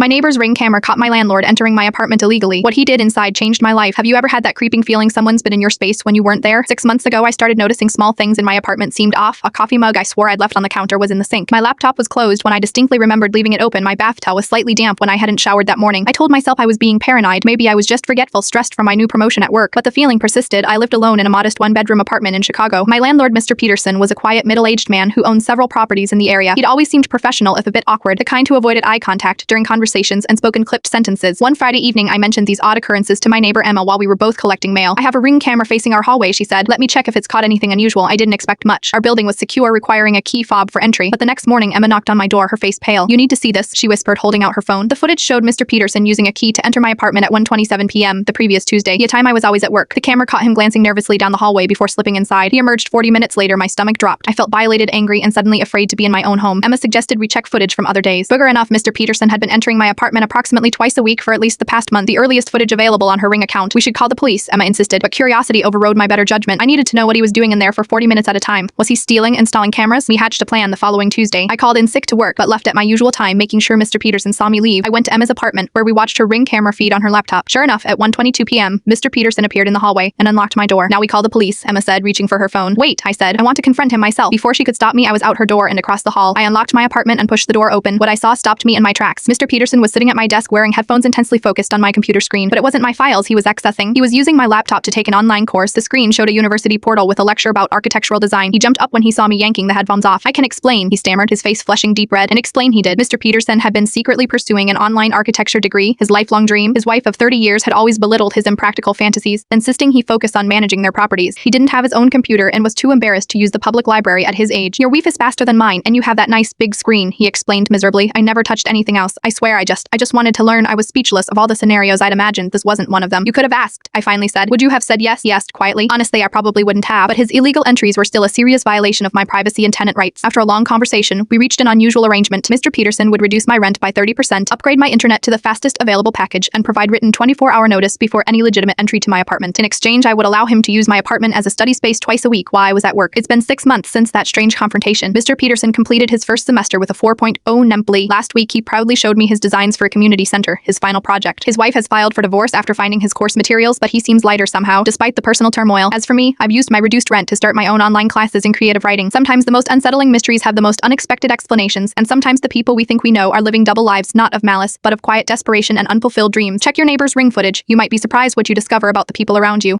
My neighbor's Ring camera caught my landlord entering my apartment illegally. What he did inside changed my life. Have you ever had that creeping feeling someone's been in your space when you weren't there? 6 months ago, I started noticing small things in my apartment seemed off. A coffee mug I swore I'd left on the counter was in the sink. My laptop was closed when I distinctly remembered leaving it open. My bath towel was slightly damp when I hadn't showered that morning. I told myself I was being paranoid. Maybe I was just forgetful, stressed from my new promotion at work. But the feeling persisted. I lived alone in a modest one-bedroom apartment in Chicago. My landlord, Mr. Peterson, was a quiet, middle-aged man who owned several properties in the area. He'd always seemed professional, if a bit awkward, the kind who avoided eye contact during conversations and spoke in clipped sentences. One Friday evening, I mentioned these odd occurrences to my neighbor Emma while we were both collecting mail. "I have a Ring camera facing our hallway," she said. "Let me check if it's caught anything unusual." I didn't expect much. Our building was secure, requiring a key fob for entry. But the next morning, Emma knocked on my door, her face pale. "You need to see this," she whispered, holding out her phone. The footage showed Mr. Peterson using a key to enter my apartment at 1:27 p.m. the previous Tuesday, the time I was always at work. The camera caught him glancing nervously down the hallway before slipping inside. He emerged 40 minutes later. My stomach dropped. I felt violated, angry, and suddenly afraid to be in my own home. Emma suggested we check footage from other days. Booger enough, Mr. Peterson had been entering my apartment approximately twice a week for at least the past month, the earliest footage available on her Ring account. "We should call the police," Emma insisted, but curiosity overrode my better judgment. I needed to know what he was doing in there for 40 minutes at a time. Was he stealing, installing cameras? We hatched a plan the following Tuesday. I called in sick to work, but left at my usual time, making sure Mr. Peterson saw me leave. I went to Emma's apartment, where we watched her Ring camera feed on her laptop. Sure enough, at 1:22 p.m., Mr. Peterson appeared in the hallway and unlocked my door. "Now we call the police," Emma said, reaching for her phone. "Wait," I said. "I want to confront him myself." Before she could stop me, I was out her door and across the hall. I unlocked my apartment and pushed the door open. What I saw stopped me in my tracks. Mr. Peterson was sitting at my desk wearing headphones, intensely focused on my computer screen. But it wasn't my files he was accessing. He was using my laptop to take an online course. The screen showed a university portal with a lecture about architectural design. He jumped up when he saw me yanking the headphones off. "I can explain," he stammered, his face flushing deep red. And explain he did. Mr. Peterson had been secretly pursuing an online architecture degree, his lifelong dream. His wife of 30 years had always belittled his impractical fantasies, insisting he focus on managing their properties. He didn't have his own computer and was too embarrassed to use the public library at his age. "Your Wi-Fi is faster than mine, and you have that nice big screen," he explained miserably. "I never touched anything else. I swear I just wanted to learn." I was speechless. Of all the scenarios I'd imagined, this wasn't one of them. "You could have asked," I finally said. "Would you have said yes?" he asked quietly. Honestly, I probably wouldn't have, but his illegal entries were still a serious violation of my privacy and tenant rights. After a long conversation, we reached an unusual arrangement. Mr. Peterson would reduce my rent by 30%, upgrade my internet to the fastest available package, and provide written 24-hour notice before any legitimate entry to my apartment. In exchange, I would allow him to use my apartment as a study space twice a week while I was at work. It's been 6 months since that strange confrontation. Mr. Peterson completed his first semester with a 4.0 NEMPLE. Last week, he proudly showed me his designs for a community center, his final project. His wife has filed for divorce after finding his course materials, but he seems lighter somehow, despite the personal turmoil. As for me, I've used my reduced rent to start my own online classes in creative writing. Sometimes the most unsettling mysteries have the most unexpected explanations, and sometimes the people we think we know are living double lives, not of malice, but of quiet desperation and unfulfilled dreams. Check your neighbor's Ring footage. You might be surprised what you discover about the people around you.